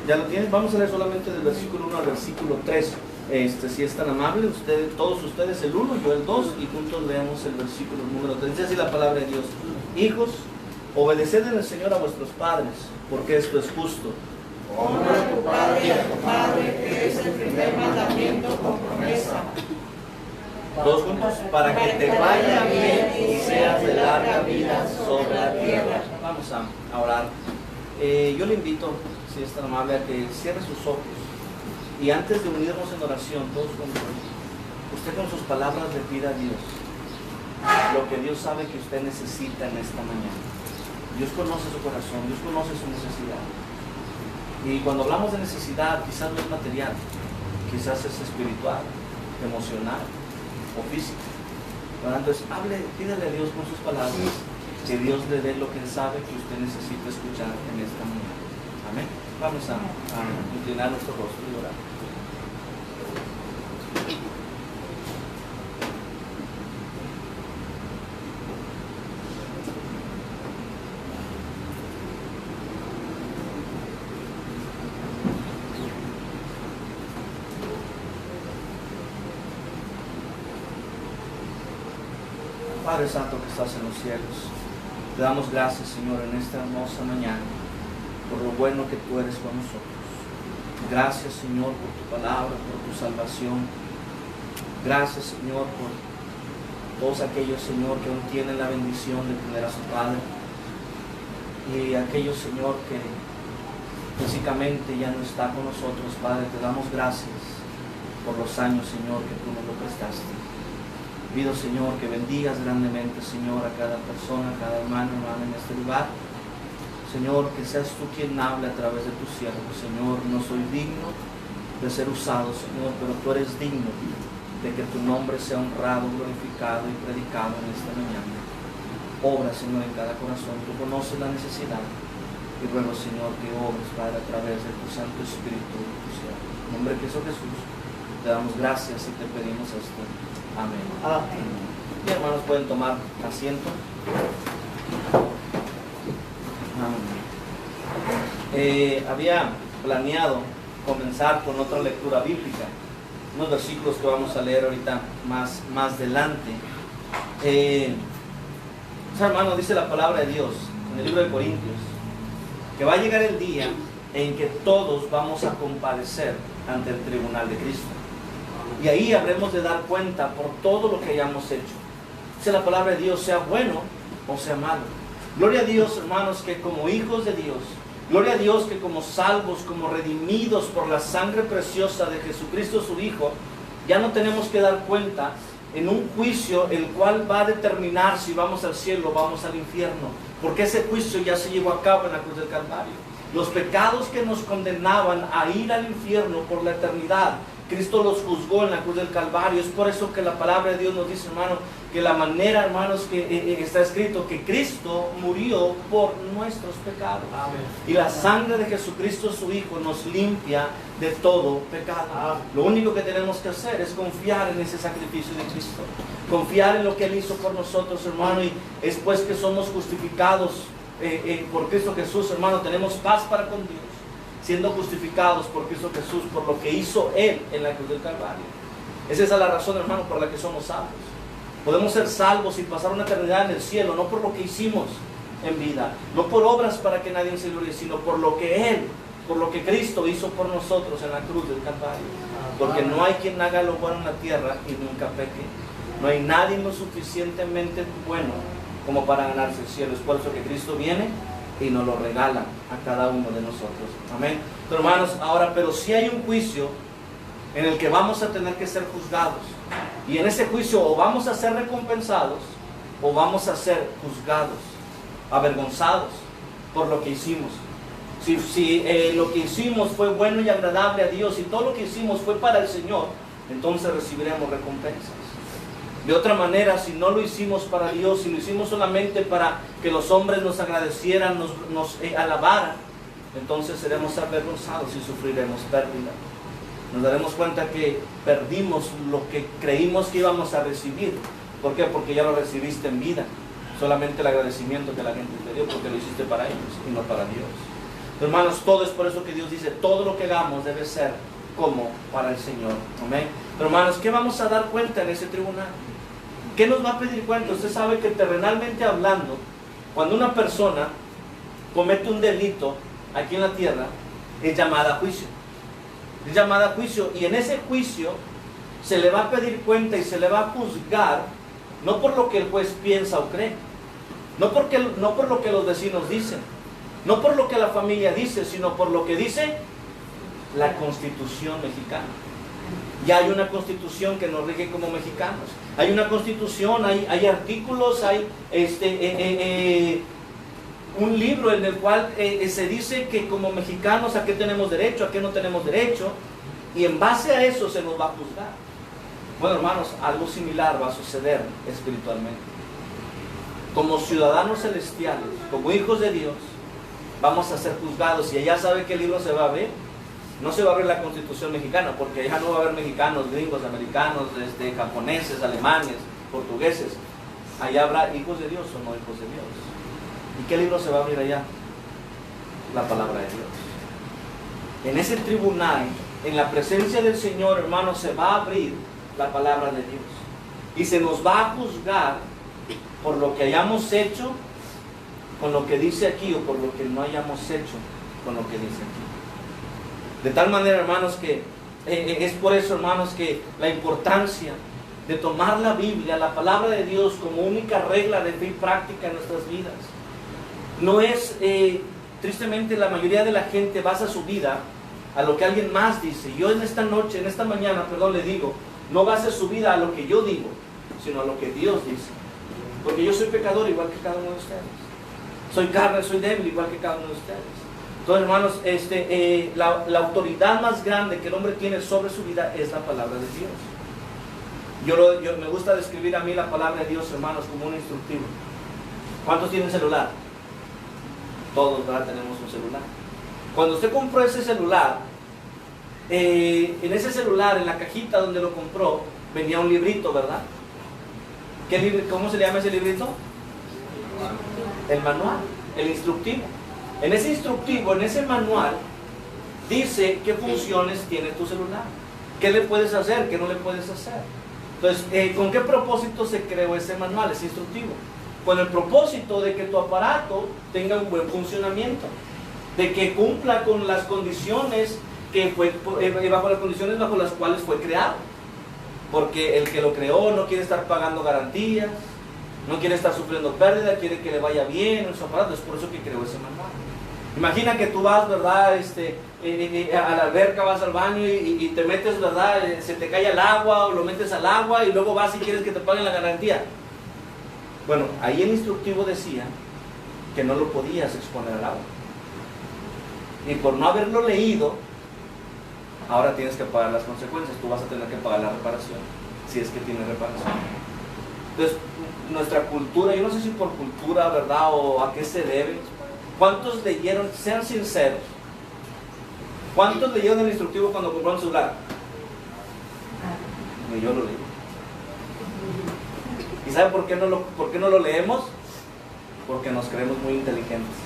¿Ya lo tienes? Vamos a leer solamente del versículo 1 al versículo 3. Si es tan amable, todos ustedes el 1, yo el 2, y juntos leemos el versículo número 3. Dice así la palabra de Dios: Hijos, obedeced en el Señor a vuestros padres, porque esto es justo. Honra a tu padre y a tu madre, que es el primer mandamiento con promesa. Todos juntos, para que te vaya bien y seas de larga vida sobre la tierra. Vamos a orar. Yo le invito, si es tan amable, a que cierre sus ojos. Y antes de unirnos en oración, todos juntos, usted con sus palabras le pida a Dios lo que Dios sabe que usted necesita en esta mañana. Dios conoce su corazón, Dios conoce su necesidad. Y cuando hablamos de necesidad, quizás no es material, quizás es espiritual, emocional o física. Entonces, pídale a Dios con sus palabras que Dios le dé lo que Él sabe que usted necesita escuchar en esta mañana. Amén. Vamos a inclinar nuestro rostro y orar. Padre Santo que estás en los cielos, te damos gracias, Señor, en esta hermosa mañana, por lo bueno que tú eres con nosotros. Gracias, Señor, por tu palabra, por tu salvación. Gracias, Señor, por todos aquellos, Señor, que aún tienen la bendición de tener a su Padre. Y aquellos, Señor, que físicamente ya no está con nosotros, Padre, te damos gracias por los años, Señor, que tú nos lo prestaste. Pido, Señor, que bendigas grandemente, Señor, a cada persona, a cada hermano, hermana en este lugar. Señor, que seas tú quien hable a través de tu siervo. Señor, no soy digno de ser usado, Señor, pero tú eres digno de que tu nombre sea honrado, glorificado y predicado en esta mañana. Obra, Señor, en cada corazón. Tú conoces la necesidad. Y ruego, Señor, que obres, Padre, a través de tu Santo Espíritu y tu siervo. En nombre de Cristo Jesús, te damos gracias y te pedimos esto. Amén. Amén. Y hermanos, pueden tomar asiento. Había planeado comenzar con otra lectura bíblica, unos versículos que vamos a leer ahorita más adelante. Hermano, dice la palabra de Dios en el libro de Corintios que va a llegar el día en que todos vamos a comparecer ante el tribunal de Cristo. Y ahí habremos de dar cuenta por todo lo que hayamos hecho. Dice la palabra de Dios, sea bueno o sea malo. Gloria a Dios, hermanos, que como hijos de Dios, gloria a Dios que como salvos, como redimidos por la sangre preciosa de Jesucristo su Hijo, ya no tenemos que dar cuenta en un juicio el cual va a determinar si vamos al cielo o vamos al infierno, porque ese juicio ya se llevó a cabo en la cruz del Calvario. Los pecados que nos condenaban a ir al infierno por la eternidad, Cristo los juzgó en la cruz del Calvario. Es por eso que la palabra de Dios nos dice, hermano, que la manera, hermanos, que está escrito que Cristo murió por nuestros pecados. Amén. Y la sangre de Jesucristo su Hijo nos limpia de todo pecado. Amén. Lo único que tenemos que hacer es confiar en ese sacrificio de Cristo, confiar en lo que Él hizo por nosotros, hermano, y es pues que somos justificados por Cristo Jesús, hermano, tenemos paz para con Dios, siendo justificados por Cristo Jesús, por lo que hizo Él en la cruz del Calvario. Esa es la razón, hermano, por la que somos salvos. Podemos ser salvos y pasar una eternidad en el cielo, no por lo que hicimos en vida, no por obras para que nadie se glorie, sino por lo que Él, por lo que Cristo hizo por nosotros en la cruz del Calvario. Porque no hay quien haga lo bueno en la tierra y nunca peque. No hay nadie lo suficientemente bueno como para ganarse el cielo. Es por eso que Cristo viene y nos lo regala a cada uno de nosotros. Amén. Pero hermanos, ahora, pero si hay un juicio en el que vamos a tener que ser juzgados. Y en ese juicio o vamos a ser recompensados o vamos a ser juzgados, avergonzados por lo que hicimos. Si lo que hicimos fue bueno y agradable a Dios y todo lo que hicimos fue para el Señor, entonces recibiremos recompensas. De otra manera, si no lo hicimos para Dios, si lo hicimos solamente para que los hombres nos agradecieran, nos alabaran, entonces seremos avergonzados y sufriremos pérdida. Nos daremos cuenta que perdimos lo que creímos que íbamos a recibir. ¿Por qué? Porque ya lo recibiste en vida. Solamente el agradecimiento que la gente te dio porque lo hiciste para ellos y no para Dios. Hermanos, todo es por eso que Dios dice, todo lo que hagamos debe ser como para el Señor. Amén. Pero hermanos, ¿qué vamos a dar cuenta en ese tribunal? ¿Qué nos va a pedir cuenta? Usted sabe que terrenalmente hablando, cuando una persona comete un delito aquí en la tierra, es llamada a juicio. Es llamada a juicio, y en ese juicio se le va a pedir cuenta y se le va a juzgar, no por lo que el juez piensa o cree, no por lo que los vecinos dicen, no por lo que la familia dice, sino por lo que dice la Constitución mexicana. Ya hay una Constitución que nos rige como mexicanos. Hay una Constitución, hay artículos, hay un libro en el cual se dice que como mexicanos a qué tenemos derecho, a qué no tenemos derecho, y en base a eso se nos va a juzgar. Bueno, hermanos, algo similar va a suceder espiritualmente. Como ciudadanos celestiales, como hijos de Dios, vamos a ser juzgados. Y allá sabe qué libro se va a abrir. No se va a abrir la Constitución mexicana, porque allá no va a haber mexicanos, gringos, americanos, japoneses, alemanes, portugueses. Allá habrá hijos de Dios o no hijos de Dios. ¿Y qué libro se va a abrir allá? La palabra de Dios. En ese tribunal, en la presencia del Señor, hermanos, se va a abrir la palabra de Dios. Y se nos va a juzgar por lo que hayamos hecho con lo que dice aquí, o por lo que no hayamos hecho con lo que dice aquí. De tal manera, hermanos, que es por eso, hermanos, que la importancia de tomar la Biblia, la palabra de Dios, como única regla de fe y práctica en nuestras vidas. No es, tristemente, la mayoría de la gente basa su vida a lo que alguien más dice. Yo en esta noche, en esta mañana, le digo, no base su vida a lo que yo digo, sino a lo que Dios dice. Porque yo soy pecador igual que cada uno de ustedes. Soy carne, soy débil igual que cada uno de ustedes. Entonces, hermanos, la autoridad más grande que el hombre tiene sobre su vida es la palabra de Dios. Yo me gusta describir a mí la palabra de Dios, hermanos, como un instructivo. ¿Cuántos tienen celular? Todos, ¿verdad? Tenemos un celular. Cuando usted compró ese celular, en ese celular, en la cajita donde lo compró, venía un librito, ¿verdad? ¿Cómo se le llama ese librito? El manual, el instructivo. En ese instructivo, en ese manual, dice qué funciones tiene tu celular, qué le puedes hacer, qué no le puedes hacer. Entonces, ¿con qué propósito se creó ese manual, ese instructivo? Con el propósito de que tu aparato tenga un buen funcionamiento, de que cumpla con las condiciones bajo las cuales fue creado. Porque el que lo creó no quiere estar pagando garantías, no quiere estar sufriendo pérdida, quiere que le vaya bien en su aparato. Es por eso que creó ese manual. Imagina que tú vas, ¿verdad? A la alberca, vas al baño y te metes, ¿verdad? Se te cae el agua o lo metes al agua y luego vas y quieres que te paguen la garantía. Bueno, ahí el instructivo decía que no lo podías exponer al agua. Y por no haberlo leído, ahora tienes que pagar las consecuencias. Tú vas a tener que pagar la reparación, si es que tiene reparación. Entonces, nuestra cultura, yo no sé si por cultura, ¿verdad? O a qué se debe. ¿Cuántos leyeron, sean sinceros, cuántos leyeron el instructivo cuando compraron un celular? Ni yo lo leí. ¿Y saben por qué no lo leemos? Porque nos creemos muy inteligentes.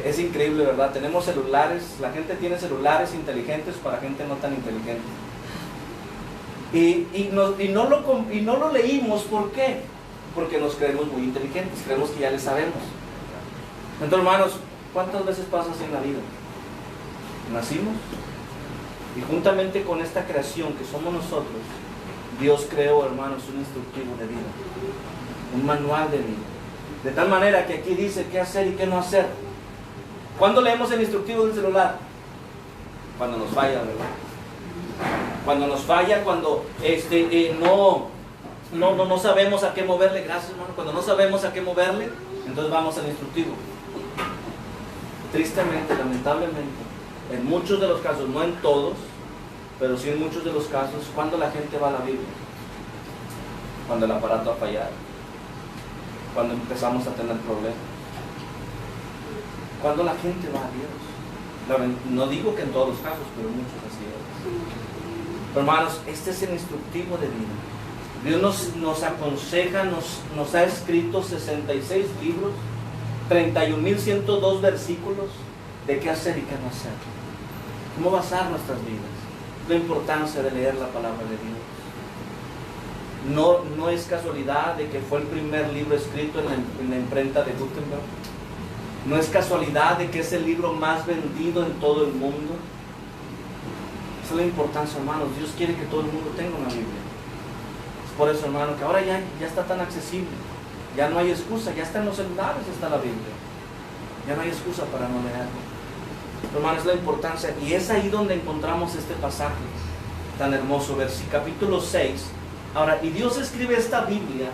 Es increíble, ¿verdad? Tenemos celulares, la gente tiene celulares inteligentes para gente no tan inteligente. Y no lo leímos, ¿por qué? Porque nos creemos muy inteligentes, creemos que ya le sabemos. Entonces, hermanos, ¿cuántas veces pasa así en la vida? Nacimos y juntamente con esta creación que somos nosotros, Dios creó, hermanos, un instructivo de vida, un manual de vida, de tal manera que aquí dice qué hacer y qué no hacer. ¿Cuándo leemos el instructivo del celular? Cuando nos falla, ¿verdad? Cuando nos falla, cuando no sabemos a qué moverle. Gracias, hermano. Cuando no sabemos a qué moverle, entonces vamos al instructivo. Tristemente, lamentablemente, en muchos de los casos, no en todos, pero sí en muchos de los casos, cuando la gente va a la Biblia, cuando el aparato ha fallado, cuando empezamos a tener problemas, cuando la gente va a Dios. No digo que en todos los casos, pero muchos así es. Pero, hermanos, este es el instructivo de vida. Dios nos aconseja, nos ha escrito 66 libros 31.102 versículos de qué hacer y qué no hacer. ¿Cómo basar nuestras vidas? La importancia de leer la palabra de Dios. No es casualidad de que fue el primer libro escrito en la imprenta de Gutenberg. No es casualidad de que es el libro más vendido en todo el mundo. Esa es la importancia, hermanos. Dios quiere que todo el mundo tenga una Biblia. Es por eso, hermano, que ahora ya está tan accesible. Ya no hay excusa, ya está en los celulares, está la Biblia. Ya no hay excusa para no leerlo. Hermano, es la importancia. Y es ahí donde encontramos este pasaje tan hermoso, capítulo 6. Ahora, y Dios escribe esta Biblia.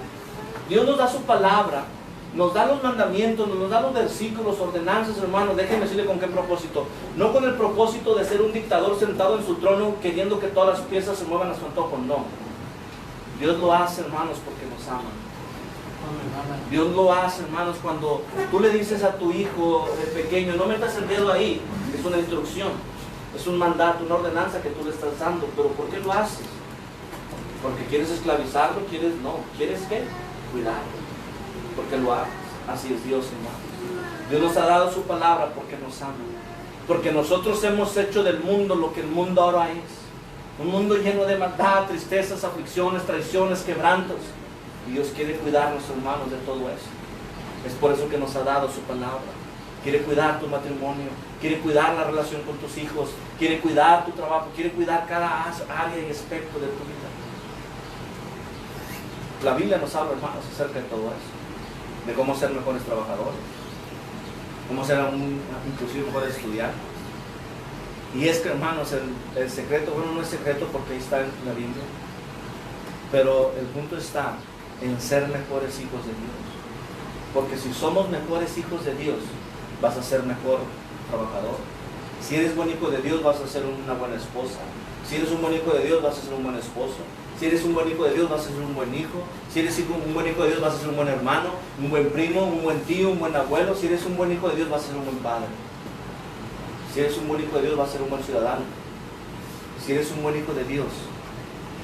Dios nos da su palabra, nos da los mandamientos, nos da los versículos, ordenanzas, hermano. Déjenme decirle con qué propósito. No con el propósito de ser un dictador sentado en su trono queriendo que todas las piezas se muevan a su antojo, no. Dios lo hace, hermanos, porque nos ama. Dios lo hace, hermanos, cuando tú le dices a tu hijo pequeño, no metas el dedo ahí, es una instrucción, es un mandato, una ordenanza que tú le estás dando. Pero ¿por qué lo haces? ¿Porque quieres esclavizarlo? ¿Quieres qué? Cuidarlo. Porque lo haces. Así es Dios, hermanos. Dios nos ha dado su palabra porque nos ama. Porque nosotros hemos hecho del mundo lo que el mundo ahora es. Un mundo lleno de maldad, tristezas, aflicciones, traiciones, quebrantos. Y Dios quiere cuidarnos, hermanos, de todo eso. Es por eso que nos ha dado su palabra. Quiere cuidar tu matrimonio, quiere cuidar la relación con tus hijos, quiere cuidar tu trabajo, quiere cuidar cada área y aspecto de tu vida. La Biblia nos habla, hermanos, acerca de todo eso. De cómo ser mejores trabajadores, cómo ser inclusive mejores estudiantes. Y es que, hermanos, el secreto, bueno, no es secreto porque ahí está en la Biblia, pero el punto está en ser mejores hijos de Dios. Porque si somos mejores hijos de Dios, vas a ser mejor trabajador. Si eres buen hijo de Dios, vas a ser una buena esposa. Si eres un buen hijo de Dios, vas a ser un buen esposo. Si eres un buen hijo de Dios, vas a ser un buen hijo. Si eres un buen hijo de Dios, vas a ser un buen hermano, un buen primo, un buen tío, un buen abuelo. Si eres un buen hijo de Dios, vas a ser un buen padre. Si eres un buen hijo de Dios, vas a ser un buen ciudadano. Si eres un buen hijo de Dios,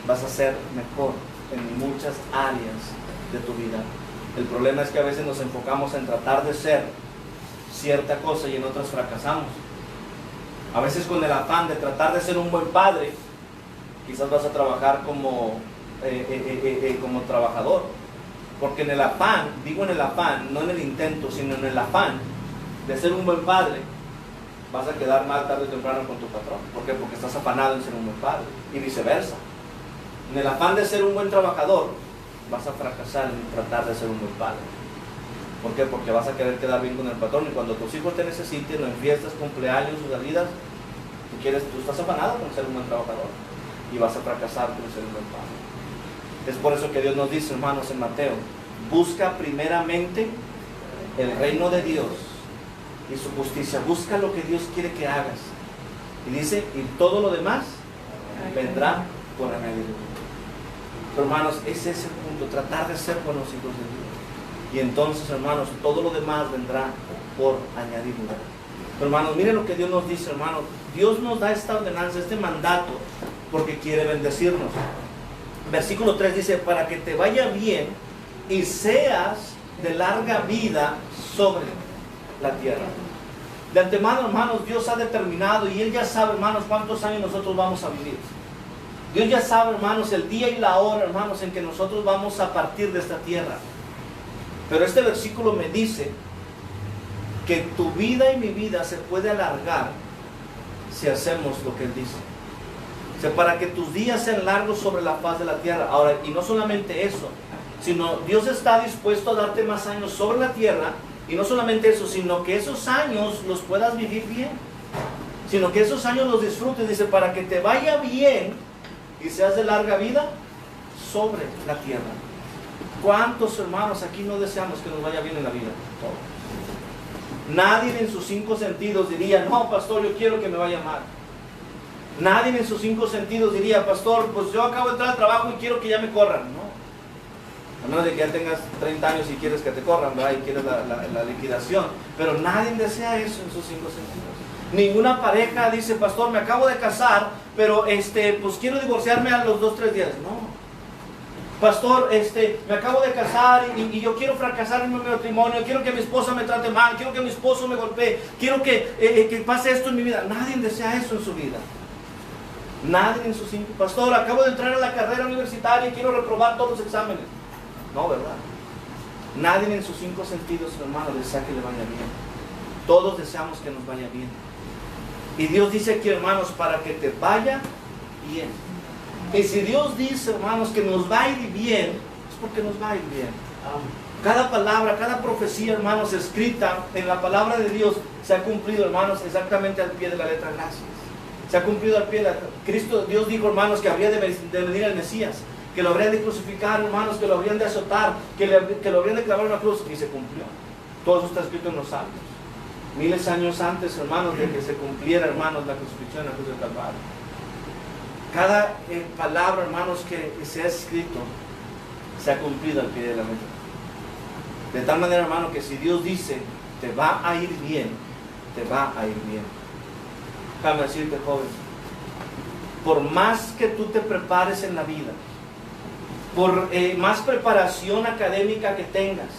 vas a ser mejor en muchas áreas de tu vida. El problema es que a veces nos enfocamos en tratar de ser cierta cosa y en otras fracasamos. A veces con el afán de tratar de ser un buen padre, quizás vas a trabajar como trabajador. Porque en el afán, digo en el afán, no en el intento, sino en el afán de ser un buen padre, vas a quedar mal tarde o temprano con tu patrón. ¿Por qué? Porque estás afanado en ser un buen padre. Y viceversa. En el afán de ser un buen trabajador, vas a fracasar en tratar de ser un buen padre. ¿Por qué? Porque vas a querer quedar bien con el patrón y cuando tus hijos te necesiten, o en fiestas, cumpleaños o salidas, tú estás afanado con ser un buen trabajador y vas a fracasar con ser un buen padre. Es por eso que Dios nos dice, hermanos, en Mateo, busca primeramente el reino de Dios y su justicia. Busca lo que Dios quiere que hagas. Y dice, y todo lo demás vendrá por añadidura. Pero, hermanos, ese es el punto, tratar de ser buenos hijos de Dios. Y entonces, hermanos, todo lo demás vendrá por añadidura. Pero, hermanos, miren lo que Dios nos dice, hermanos. Dios nos da esta ordenanza, este mandato, porque quiere bendecirnos. Versículo 3 dice, para que te vaya bien y seas de larga vida sobre la tierra. De antemano, hermanos, Dios ha determinado y Él ya sabe, hermanos, cuántos años nosotros vamos a vivir. Dios ya sabe, hermanos, el día y la hora, hermanos, en que nosotros vamos a partir de esta tierra. Pero este versículo me dice que tu vida y mi vida se puede alargar si hacemos lo que Él dice. O sea, para que tus días sean largos sobre la faz de la tierra. Ahora, y no solamente eso, sino Dios está dispuesto a darte más años sobre la tierra. Y no solamente eso, sino que esos años los puedas vivir bien. Sino que esos años los disfrutes. Dice, para que te vaya bien y seas de larga vida sobre la tierra. ¿Cuántos hermanos aquí no deseamos que nos vaya bien en la vida? Todos. Nadie en sus 5 sentidos diría, no, pastor, yo quiero que me vaya mal. Nadie en sus 5 sentidos diría, pastor, pues yo acabo de entrar al trabajo y quiero que ya me corran. No. A menos de que ya tengas 30 años y quieres que te corran, ¿verdad? Y quieres la liquidación. Pero nadie desea eso en sus 5 sentidos. Ninguna pareja dice, pastor, me acabo de casar, pero pues quiero divorciarme a los 2 o 3 días. No. Pastor, me acabo de casar y yo quiero fracasar en mi matrimonio, quiero que mi esposa me trate mal, quiero que mi esposo me golpee, quiero que pase esto en mi vida. Nadie desea eso en su vida. Nadie en sus cinco. Pastor, acabo de entrar a la carrera universitaria y quiero reprobar todos los exámenes. No, ¿verdad? Nadie en sus cinco sentidos, hermano, desea que le vaya bien. Todos deseamos que nos vaya bien. Y Dios dice aquí, hermanos, para que te vaya bien. Y si Dios dice, hermanos, que nos va a ir bien, es porque nos va a ir bien. Cada palabra, cada profecía, hermanos, escrita en la palabra de Dios se ha cumplido, hermanos, exactamente al pie de la letra. Gracias. Se ha cumplido al pie de la letra. Cristo, Dios dijo, hermanos, que habría de venir el Mesías, que lo habrían de crucificar, hermanos, que lo habrían de azotar, que lo habrían de clavar en una cruz, y se cumplió. Todo eso está escrito en los Salmos. Miles de años antes, hermanos, de que se cumpliera, hermanos, la crucifixión en la cruz del Calvario. Cada palabra, hermanos, que se ha escrito se ha cumplido al pie de la letra. De tal manera, hermano, que si Dios dice te va a ir bien, te va a ir bien. Déjame decirte, joven, por más que tú te prepares en la vida, por más preparación académica que tengas,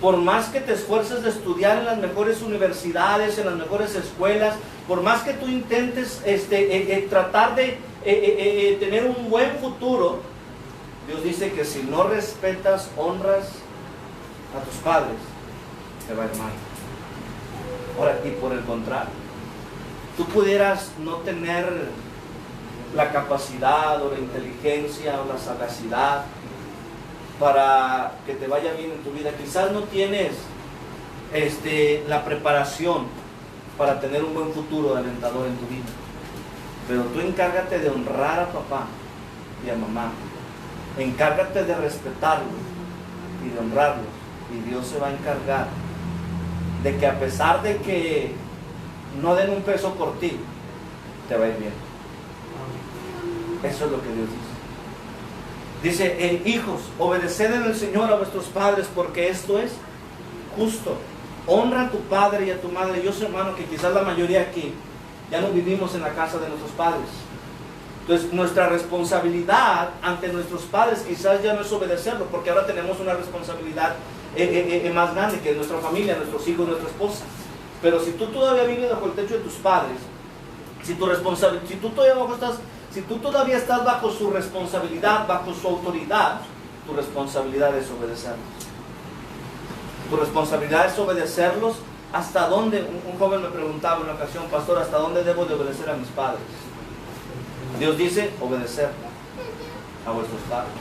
por más que te esfuerces de estudiar en las mejores universidades, en las mejores escuelas, por más que tú intentes tratar de tener un buen futuro, Dios dice que si no respetas, honras a tus padres, te va a ir mal. Ahora, y por el contrario, tú pudieras no tener la capacidad o la inteligencia o la sagacidad para que te vaya bien en tu vida. Quizás no tienes la preparación para tener un buen futuro alentador en tu vida, pero tú encárgate de honrar a papá y a mamá, encárgate de respetarlos y de honrarlos, y Dios se va a encargar de que a pesar de que no den un peso por ti, te va a ir bien. Eso es lo que Dios dice. Dice, hijos, obedeced en el Señor a vuestros padres, porque esto es justo. Honra a tu padre y a tu madre. Yo sé, hermano, que quizás la mayoría aquí ya no vivimos en la casa de nuestros padres. Entonces, nuestra responsabilidad ante nuestros padres quizás ya no es obedecerlo, porque ahora tenemos una responsabilidad más grande, que es nuestra familia, nuestros hijos, nuestra esposa. Pero si tú todavía vives bajo el techo de tus padres, si tú todavía estás bajo su responsabilidad, bajo su autoridad, tu responsabilidad es obedecerlos. Tu responsabilidad es obedecerlos. ¿Hasta dónde? Un joven me preguntaba en una ocasión, pastor, ¿hasta dónde debo de obedecer a mis padres? Dios dice, obedecer a vuestros padres.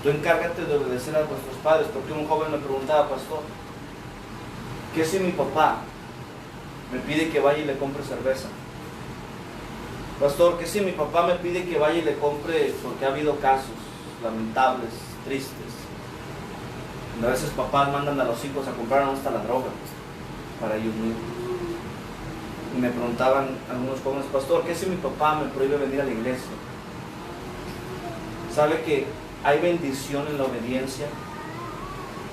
Tú encárgate de obedecer a vuestros padres, porque un joven me preguntaba, pastor, ¿qué si mi papá me pide que vaya y le compre cerveza? Pastor, ¿qué si mi papá me pide que vaya y le compre, porque ha habido casos lamentables, tristes? A veces papás mandan a los hijos a comprar hasta la droga para ellos mismos. Y me preguntaban algunos jóvenes, pastor, ¿qué si mi papá me prohíbe venir a la iglesia? ¿Sabe que hay bendición en la obediencia?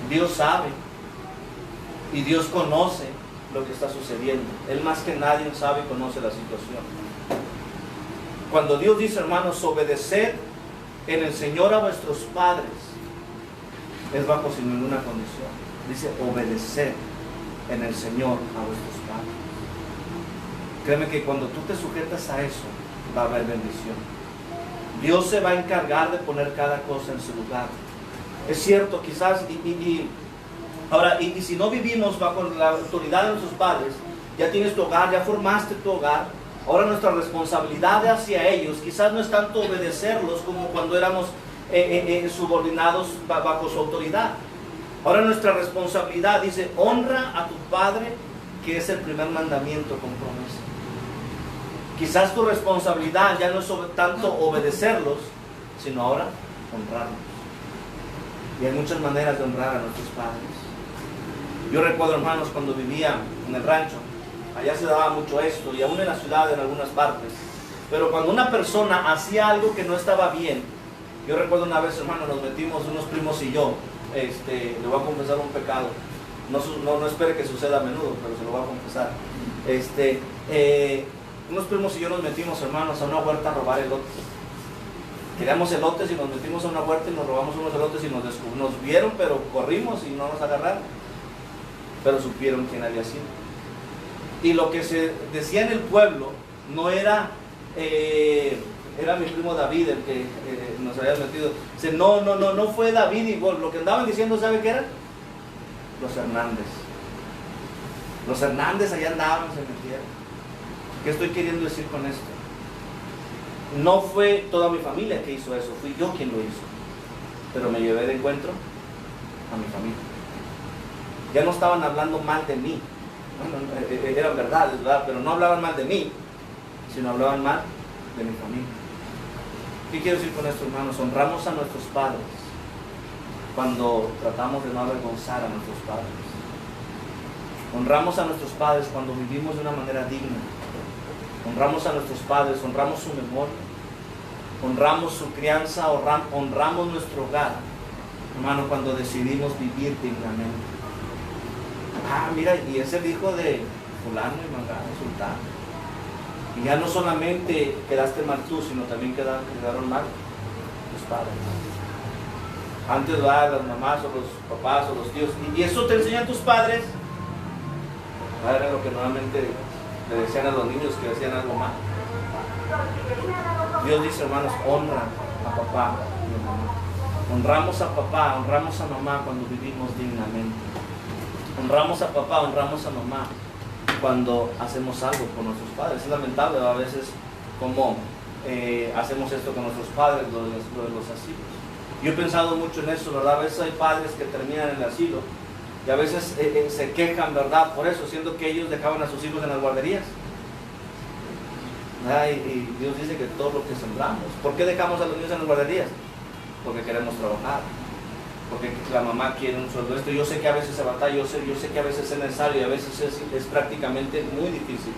Dios sabe y Dios conoce lo que está sucediendo. Él más que nadie sabe y conoce la situación. Cuando Dios dice, hermanos, obedeced en el Señor a vuestros padres, es bajo sin ninguna condición. Dice, obedeced en el Señor a vuestros padres. Créeme que cuando tú te sujetas a eso, va a haber bendición. Dios se va a encargar de poner cada cosa en su lugar. Es cierto, quizás, y si no vivimos bajo la autoridad de nuestros padres, ya tienes tu hogar, ya formaste tu hogar, ahora nuestra responsabilidad hacia ellos, quizás no es tanto obedecerlos como cuando éramos subordinados bajo su autoridad. Ahora nuestra responsabilidad dice, honra a tu padre, que es el primer mandamiento con promesa. Quizás tu responsabilidad ya no es tanto obedecerlos, sino ahora honrarlos. Y hay muchas maneras de honrar a nuestros padres. Yo recuerdo, hermanos, cuando vivía en el rancho, allá se daba mucho esto, y aún en la ciudad en algunas partes. Pero cuando una persona hacía algo que no estaba bien, yo recuerdo una vez, hermano, nos metimos unos primos y yo, le voy a confesar un pecado. No espere que suceda a menudo, pero se lo voy a confesar. Unos primos y yo nos metimos, hermanos, a una huerta a robar elotes. Queríamos elotes y nos metimos a una huerta y nos robamos unos elotes y nos vieron, pero corrimos y no nos agarraron. Pero supieron quién había sido. Y lo que se decía en el pueblo no era, era mi primo David el que nos había metido. Dice, no fue David igual. Lo que andaban diciendo, ¿sabe qué era? Los Hernández. Los Hernández allá andaban, se metieron. ¿Qué estoy queriendo decir con esto? No fue toda mi familia que hizo eso, fui yo quien lo hizo. Pero me llevé de encuentro a mi familia. Ya no estaban hablando mal de mí. Bueno, eran verdades, ¿verdad? Pero no hablaban mal de mí, sino hablaban mal de mi familia. ¿Qué quiero decir con esto, hermanos? Honramos a nuestros padres cuando tratamos de no avergonzar a nuestros padres. Honramos a nuestros padres cuando vivimos de una manera digna. Honramos a nuestros padres, honramos su memoria, honramos su crianza, honramos nuestro hogar, hermano, cuando decidimos vivir dignamente. Mira, y es el hijo de fulano y mangano, sultán. Y ya no solamente quedaste mal tú, sino también quedaron mal tus padres. Antes las mamás o los papás o los tíos, y eso te enseñan tus padres. Era lo que normalmente le decían a los niños que hacían algo mal. Dios dice, hermanos, honra a papá y a mamá. Honramos a papá, honramos a mamá cuando vivimos dignamente. Honramos a papá, honramos a mamá cuando hacemos algo con nuestros padres. Es lamentable a veces cómo hacemos esto con nuestros padres, lo de los asilos. Yo he pensado mucho en eso, ¿verdad? A veces hay padres que terminan en el asilo y a veces se quejan, ¿verdad? Por eso, siendo que ellos dejaban a sus hijos en las guarderías. Y Dios dice que todo lo que sembramos. ¿Por qué dejamos a los niños en las guarderías? Porque queremos trabajar. Porque la mamá quiere un sueldo. Esto yo sé que a veces se batalla, yo sé que a veces es necesario y a veces es prácticamente muy difícil.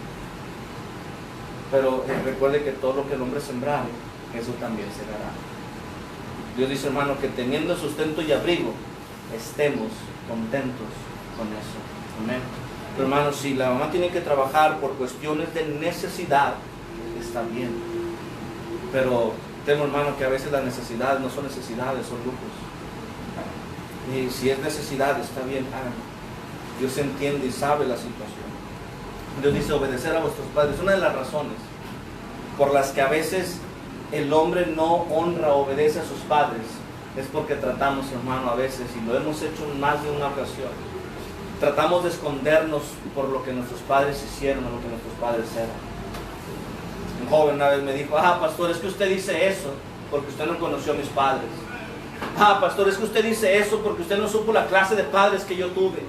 Pero recuerde que todo lo que el hombre sembrare, eso también segará. Dios dice, hermano, que teniendo sustento y abrigo, estemos contentos con eso. Amén. Pero hermano, si la mamá tiene que trabajar por cuestiones de necesidad, está bien. Pero temo, hermano, que a veces las necesidades no son necesidades, son lujos. Y si es necesidad, está bien, háganlo. Dios entiende y sabe la situación. Dios dice obedecer a vuestros padres. Una de las razones por las que a veces el hombre no honra o obedece a sus padres es porque tratamos, hermano, a veces, y lo hemos hecho en más de una ocasión, tratamos de escondernos por lo que nuestros padres hicieron o lo que nuestros padres eran. Un joven una vez me dijo, pastor, es que usted dice eso porque usted no conoció a mis padres. Pastor, es que usted dice eso porque usted no supo la clase de padres que yo tuve.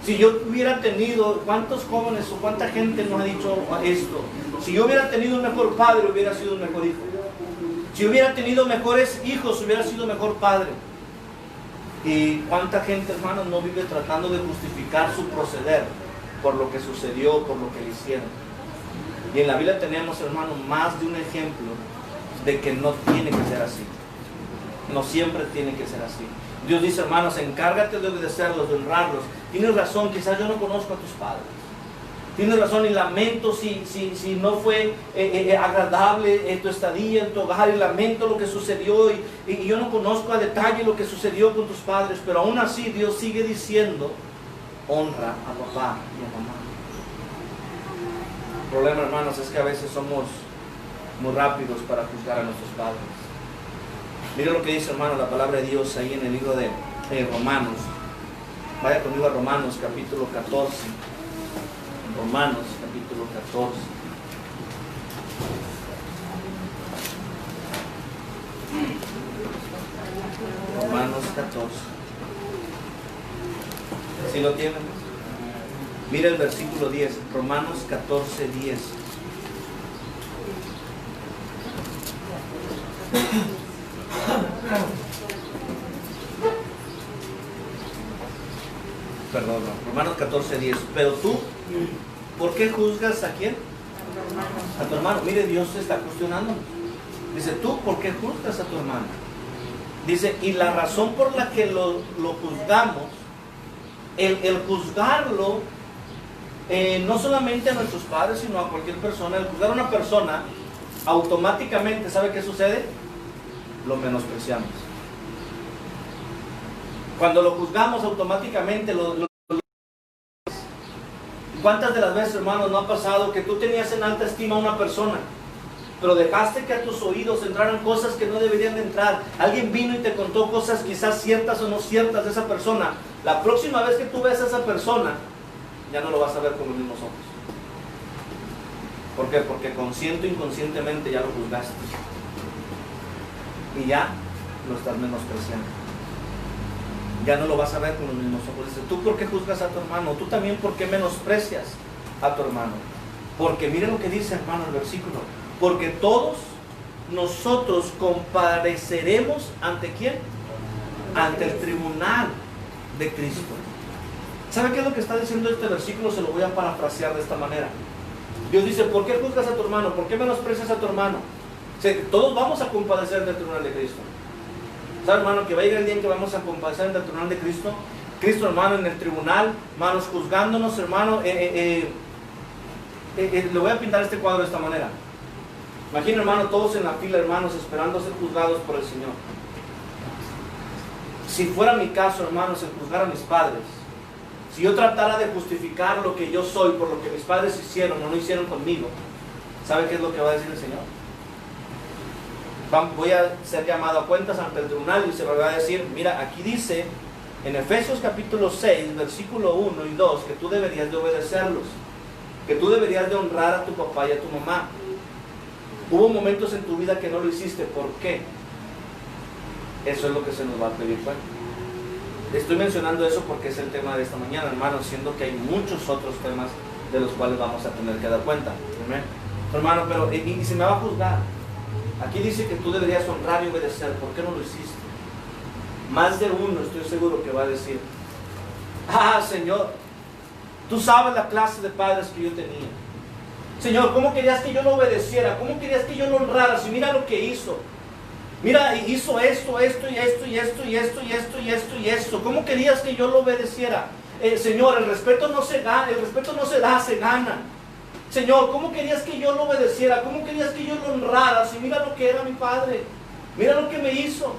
Si yo hubiera tenido, ¿cuántos jóvenes o cuánta gente nos ha dicho esto? Si yo hubiera tenido un mejor padre, hubiera sido un mejor hijo. Si hubiera tenido mejores hijos, hubiera sido mejor padre. Y cuánta gente, hermanos, no vive tratando de justificar su proceder por lo que sucedió, por lo que le hicieron. Y en la Biblia tenemos, hermanos, más de un ejemplo de que no tiene que ser así. No siempre tiene que ser así. Dios dice, hermanos, encárgate de obedecerlos, de honrarlos. Tienes razón, quizás yo no conozco a tus padres. Tienes razón y lamento si no fue agradable tu estadía en tu hogar, y lamento lo que sucedió y yo no conozco a detalle lo que sucedió con tus padres, pero aún así Dios sigue diciendo, honra a papá y a mamá. El problema, hermanos, es que a veces somos muy rápidos para juzgar a nuestros padres. Mira lo que dice, hermano, la palabra de Dios ahí en el libro de Romanos. Vaya conmigo a Romanos capítulo 14. Romanos capítulo 14. Romanos 14. ¿Sí lo tienen? Mira el versículo 10. Romanos 14, 10. Perdón, Romanos 14, 10. Pero tú, ¿por qué juzgas a quién? A tu hermano. Mire, Dios se está cuestionando. Dice, tú, ¿por qué juzgas a tu hermano? Dice, y la razón por la que lo juzgamos, el juzgarlo, no solamente a nuestros padres, sino a cualquier persona. El juzgar a una persona, automáticamente, ¿sabe qué sucede? lo menospreciamos. Cuando lo juzgamos automáticamente, ¿cuántas de las veces, hermanos, no ha pasado que tú tenías en alta estima a una persona, pero dejaste que a tus oídos entraran cosas que no deberían de entrar? Alguien vino y te contó cosas quizás ciertas o no ciertas de esa persona. La próxima vez que tú ves a esa persona, ya no lo vas a ver con los mismos ojos. ¿Por qué? Porque consciente o inconscientemente ya lo juzgaste. Y ya lo estás menospreciando. Ya no lo vas a ver con los mismos ojos. Dice, ¿tú por qué juzgas a tu hermano? ¿Tú también por qué menosprecias a tu hermano? Porque miren lo que dice, hermano, el versículo. Porque todos nosotros compareceremos ¿ante quién? Ante el tribunal de Cristo. ¿Sabe qué es lo que está diciendo este versículo? Se lo voy a parafrasear de esta manera. Dios dice, ¿por qué juzgas a tu hermano? ¿Por qué menosprecias a tu hermano? O sea, todos vamos a compadecer ante el tribunal de Cristo. ¿Sabe, hermano, que va a llegar el día en que vamos a compadecer ante el tribunal de Cristo? Cristo, hermano, en el tribunal, hermanos, juzgándonos, hermano. Le voy a pintar este cuadro de esta manera. Imagina, hermano, todos en la fila, hermanos, esperando ser juzgados por el Señor. Si fuera mi caso, hermanos, el juzgar a mis padres, si yo tratara de justificar lo que yo soy por lo que mis padres hicieron o no hicieron conmigo, ¿sabe qué es lo que va a decir el Señor? Voy a ser llamado a cuentas ante el tribunal y se me va a decir, mira, aquí dice en Efesios capítulo 6, versículo 1 y 2, que tú deberías de obedecerlos, que tú deberías de honrar a tu papá y a tu mamá. Hubo momentos en tu vida que no lo hiciste, ¿por qué? Eso es lo que se nos va a pedir cuenta. Estoy mencionando eso porque es el tema de esta mañana, hermano, siendo que hay muchos otros temas de los cuales vamos a tener que dar cuenta. ¿Amén? Hermano, pero y se me va a juzgar. Aquí dice que tú deberías honrar y obedecer. ¿Por qué no lo hiciste? Más de uno estoy seguro que va a decir, Señor, tú sabes la clase de padres que yo tenía. Señor, ¿cómo querías que yo lo obedeciera? ¿Cómo querías que yo lo honrara? Si mira lo que hizo. Mira, hizo esto y esto y esto y esto y esto y esto. ¿Cómo querías que yo lo obedeciera? Señor, el respeto no se gana, el respeto no se da, se gana. Señor, ¿cómo querías que yo lo obedeciera? ¿Cómo querías que yo lo honrara? Si mira lo que era mi padre, mira lo que me hizo.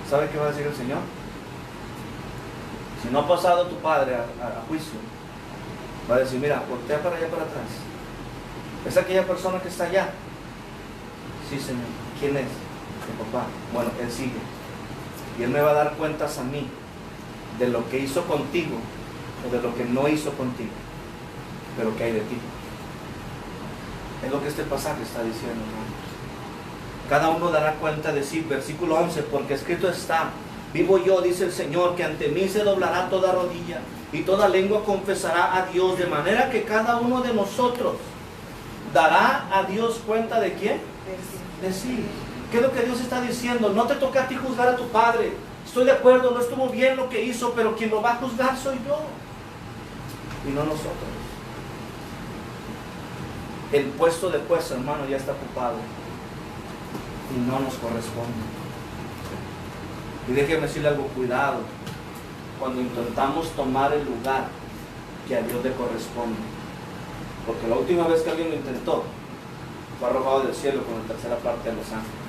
¿Sabe qué va a decir el Señor? Si no ha pasado tu padre a juicio, va a decir, mira, voltea para allá, para atrás. ¿Es aquella persona que está allá? Sí, Señor. ¿Quién es? Mi papá. Bueno, él sigue. Y él me va a dar cuentas a mí de lo que hizo contigo o de lo que no hizo contigo, pero que hay de ti. Es lo que este pasaje está diciendo, hermanos. Cada uno dará cuenta de sí. Versículo 11, porque escrito está, vivo yo, dice el Señor, que ante mí se doblará toda rodilla y toda lengua confesará a Dios, de manera que cada uno de nosotros dará a Dios cuenta de quién? De sí. ¿Qué es lo que Dios está diciendo? No te toca a ti juzgar a tu padre. Estoy de acuerdo, no estuvo bien lo que hizo, pero quien lo va a juzgar soy yo y no nosotros. El puesto de juez, hermano, ya está ocupado y no nos corresponde. Y déjeme decirle algo, cuidado cuando intentamos tomar el lugar que a Dios le corresponde, porque la última vez que alguien lo intentó fue arrojado del cielo con la tercera parte de los ángeles.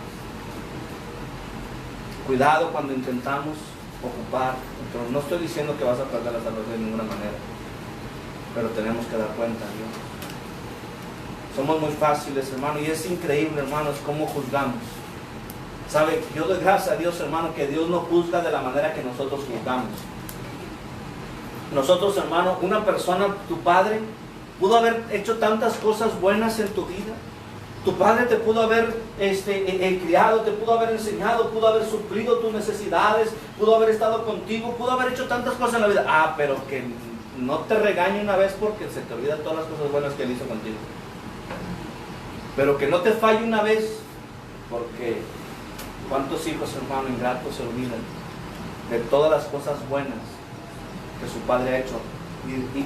Cuidado cuando intentamos ocupar, pero no estoy diciendo que vas a perder la salud de ninguna manera, pero tenemos que dar cuenta a Dios. Somos muy fáciles, hermano, y es increíble, hermanos, cómo juzgamos. ¿Sabe? Yo doy gracias a Dios, hermano, que Dios no juzga de la manera que nosotros juzgamos. Nosotros, hermano, una persona, tu padre, pudo haber hecho tantas cosas buenas en tu vida. Tu padre te pudo haber criado, te pudo haber enseñado, pudo haber suplido tus necesidades, pudo haber estado contigo, pudo haber hecho tantas cosas en la vida. Pero que no te regañe una vez porque se te olvidan todas las cosas buenas que él hizo contigo. Pero que no te falle una vez, porque ¿cuántos hijos, hermano, ingratos se olvidan de todas las cosas buenas que su padre ha hecho?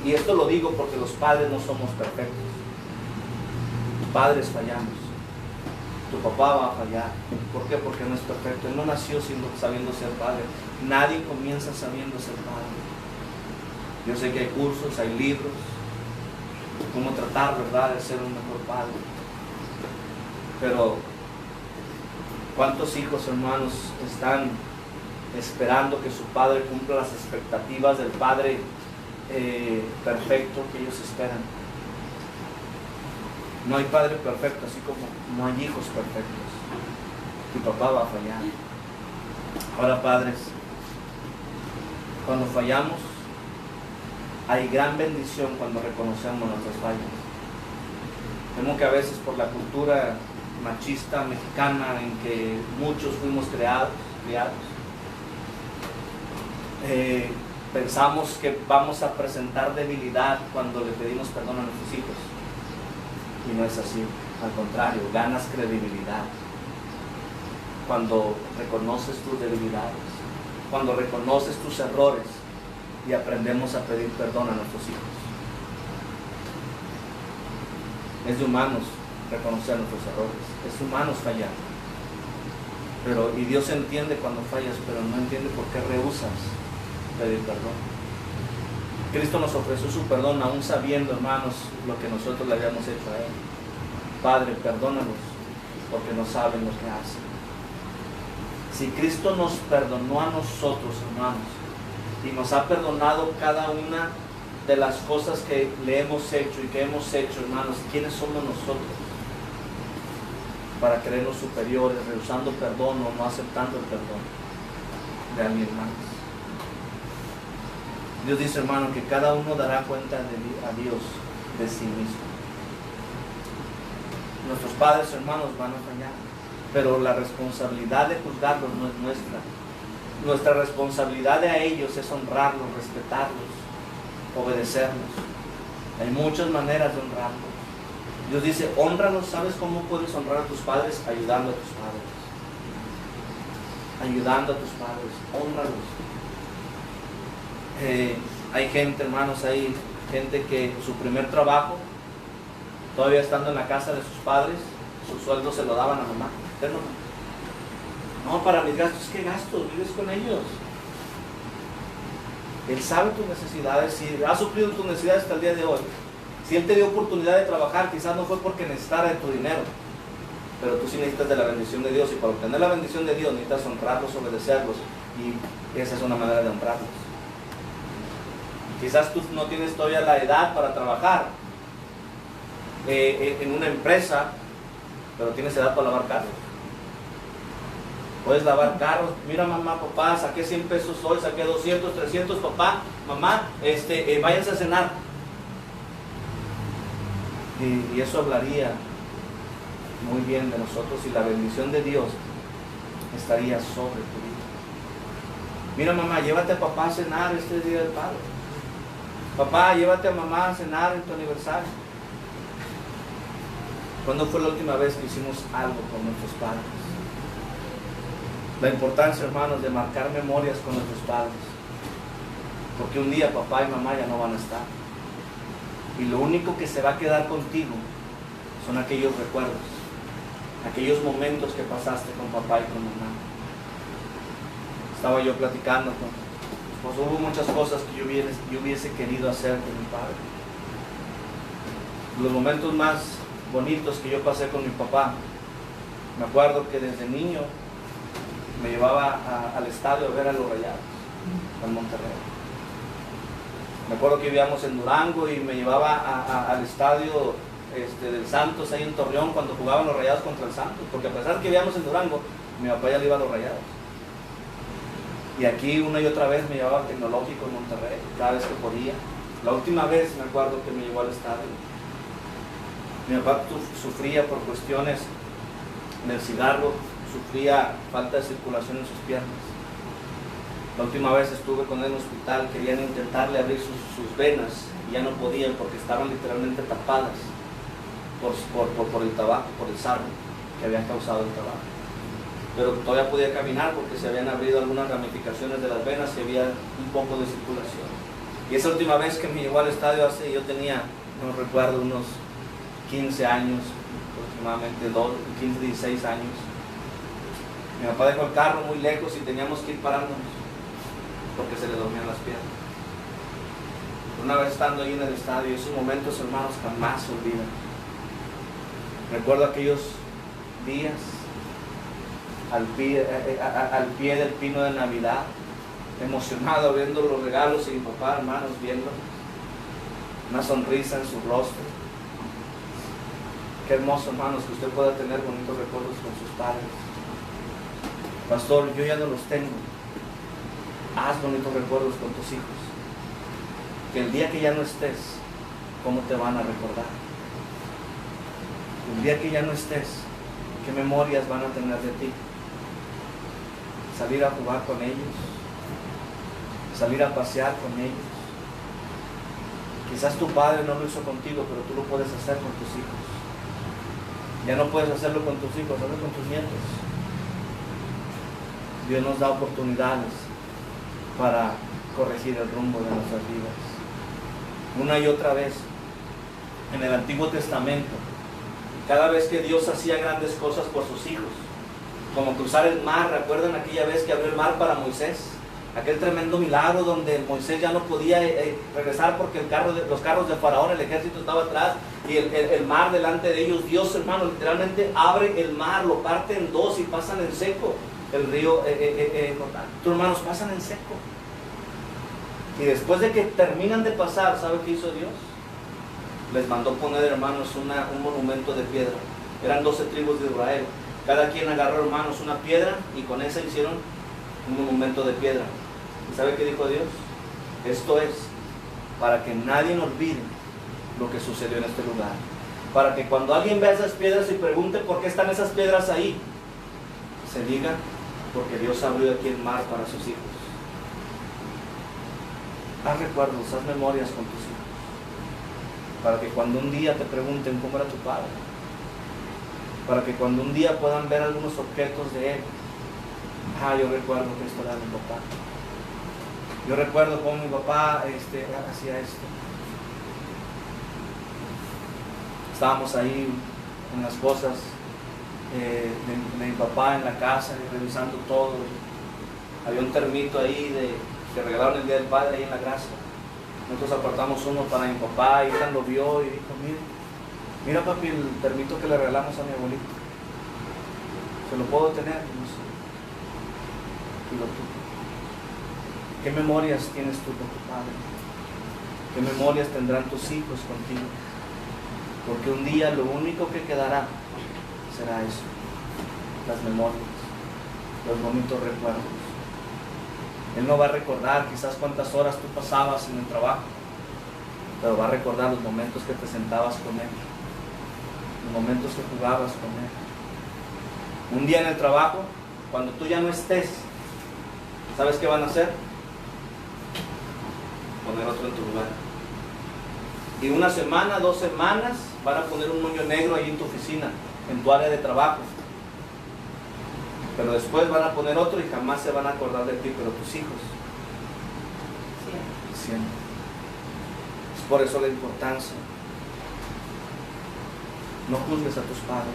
Y esto lo digo porque los padres no somos perfectos. Padres fallamos. Tu papá va a fallar. ¿Por qué? Porque no es perfecto. Él no nació sabiendo ser padre. Nadie comienza sabiendo ser padre. Yo sé que hay cursos, hay libros, cómo tratar, ¿verdad?, de ser un mejor padre. Pero ¿Cuántos hijos, hermanos, están esperando que su padre cumpla las expectativas del padre perfecto que ellos esperan? No hay padre perfecto, así como no hay hijos perfectos. Tu papá va a fallar. Ahora, padres, cuando fallamos, hay gran bendición cuando reconocemos nuestras fallas. Vemos que a veces por la cultura machista mexicana en que muchos fuimos criados, pensamos que vamos a presentar debilidad cuando le pedimos perdón a nuestros hijos. Y no es así. Al contrario, ganas credibilidad cuando reconoces tus debilidades, cuando reconoces tus errores y aprendemos a pedir perdón a nuestros hijos. Es de humanos reconocer nuestros errores, es de humanos fallar. Y Dios entiende cuando fallas, pero no entiende por qué rehusas pedir perdón. Cristo nos ofreció su perdón aún sabiendo, hermanos, lo que nosotros le habíamos hecho a Él. Padre, perdónalos porque no saben lo que hacen. Si Cristo nos perdonó a nosotros, hermanos, y nos ha perdonado cada una de las cosas que le hemos hecho y que hemos hecho, hermanos, ¿quiénes somos nosotros para creernos superiores, rehusando perdón o no aceptando el perdón de alguien más? Dios dice, hermano, que cada uno dará cuenta a Dios de sí mismo. Nuestros padres, hermanos, van a fallar, pero la responsabilidad de juzgarlos no es nuestra. Nuestra responsabilidad de ellos es honrarlos, respetarlos, obedecerlos. Hay muchas maneras de honrarlos. Dios dice, hónralos. ¿Sabes cómo puedes honrar a tus padres? Ayudando a tus padres. Ayudando a tus padres. Hónralos. Hay gente, hermanos, hay gente que su primer trabajo, todavía estando en la casa de sus padres, su sueldo se lo daban a mamá. No, para mis gastos. ¿Qué gastos? Vives con ellos. Él sabe tus necesidades. Si ha suplido tus necesidades hasta el día de hoy, si Él te dio oportunidad de trabajar, quizás no fue porque necesitara de tu dinero, pero tú sí necesitas de la bendición de Dios, y para obtener la bendición de Dios necesitas honrarlos, obedecerlos, y esa es una manera de honrarlos. Quizás tú no tienes todavía la edad para trabajar en una empresa, pero tienes edad para lavar carros. Puedes lavar carros. Mira, mamá, papá, saqué 100 pesos hoy, saqué 200, 300, papá, mamá, váyanse a cenar. Y eso hablaría muy bien de nosotros, y la bendición de Dios estaría sobre tu vida. Mira, mamá, llévate a papá a cenar este día del Padre. Papá, llévate a mamá a cenar en tu aniversario. ¿Cuándo fue la última vez que hicimos algo con nuestros padres? La importancia, hermanos, de marcar memorias con nuestros padres, porque un día papá y mamá ya no van a estar, y lo único que se va a quedar contigo son aquellos recuerdos, aquellos momentos que pasaste con papá y con mamá. Estaba yo platicando con pues hubo muchas cosas que yo hubiese querido hacer con mi padre. Los momentos más bonitos que yo pasé con mi papá, me acuerdo que desde niño me llevaba al estadio a ver a los Rayados, al Monterrey. Me acuerdo que vivíamos en Durango y me llevaba al estadio del Santos, ahí en Torreón, cuando jugaban los Rayados contra el Santos, porque a pesar que vivíamos en Durango, mi papá ya le iba a los Rayados. Y aquí una y otra vez me llevaba al Tecnológico en Monterrey, cada vez que podía. La última vez me acuerdo que me llevó al estadio. Mi papá sufría por cuestiones del cigarro, sufría falta de circulación en sus piernas. La última vez estuve con él en el hospital, querían intentarle abrir sus venas y ya no podían porque estaban literalmente tapadas por el tabaco, por el sarro que habían causado el tabaco. Pero todavía podía caminar porque se habían abrido algunas ramificaciones de las venas y había un poco de circulación. Y esa última vez que me llevó al estadio, yo tenía, no recuerdo, unos 15 años, aproximadamente 15, 16 años. Mi papá dejó el carro muy lejos y teníamos que ir parándonos porque se le dormían las piernas. Una vez estando ahí en el estadio, esos momentos, hermanos, jamás se olvidan. Recuerdo aquellos días, al pie del pino de Navidad, emocionado viendo los regalos, y mi papá, hermanos, viendo una sonrisa en su rostro. Qué hermoso, hermanos, que usted pueda tener bonitos recuerdos con sus padres. Pastor, yo ya no los tengo. Haz bonitos recuerdos con tus hijos. Que el día que ya no estés, ¿cómo te van a recordar? El día que ya no estés, ¿qué memorias van a tener de ti? Salir a jugar con ellos, salir a pasear con ellos. Quizás tu padre no lo hizo contigo, pero tú lo puedes hacer con tus hijos. Ya no puedes hacerlo con tus hijos, hazlo con tus nietos. Dios nos da oportunidades para corregir el rumbo de nuestras vidas. Una y otra vez, en el Antiguo Testamento, cada vez que Dios hacía grandes cosas por sus hijos, como cruzar el mar, ¿recuerdan aquella vez que abrió el mar para Moisés? Aquel tremendo milagro donde Moisés ya no podía regresar porque los carros de Faraón, el ejército estaba atrás y el mar delante de ellos. Dios, hermano, literalmente abre el mar, lo parte en dos y pasan en seco. El río, tus hermanos pasan en seco. Y después de que terminan de pasar, ¿sabe qué hizo Dios? Les mandó poner, hermanos, un monumento de piedra. Eran 12 tribus de Israel. Cada quien agarró, hermanos, una piedra y con esa hicieron un monumento de piedra. ¿Y sabe qué dijo Dios? Esto es para que nadie olvide lo que sucedió en este lugar. Para que cuando alguien vea esas piedras y pregunte por qué están esas piedras ahí, se diga, porque Dios abrió aquí el mar para sus hijos. Haz recuerdos, haz memorias con tus hijos. Para que cuando un día te pregunten cómo era tu padre, para que cuando un día puedan ver algunos objetos de él, yo recuerdo que esto era mi papá. Yo recuerdo cómo mi papá hacía esto. Estábamos ahí en las cosas de mi papá en la casa, revisando todo. Había un termito ahí que regalaron el Día del Padre ahí en la Gracia. Nosotros apartamos uno para mi papá y él lo vio y dijo, mira papi, el termito que le regalamos a mi abuelito. ¿Se lo puedo tener? No sé. Y lo tuvo. ¿Qué memorias tienes tú con tu padre? ¿Qué memorias tendrán tus hijos contigo? Porque un día lo único que quedará será eso, las memorias, los bonitos recuerdos. Él no va a recordar quizás cuántas horas tú pasabas en el trabajo, pero va a recordar los momentos que te sentabas con él, los momentos que jugabas con él. Un día en el trabajo, cuando tú ya no estés, ¿sabes qué van a hacer? Poner otro en tu lugar. Y una semana, 2 semanas, van a poner un moño negro ahí en tu oficina, en tu área de trabajo. Pero después van a poner otro y jamás se van a acordar de ti, pero tus hijos siempre. Es por eso la importancia. No juzgues a tus padres.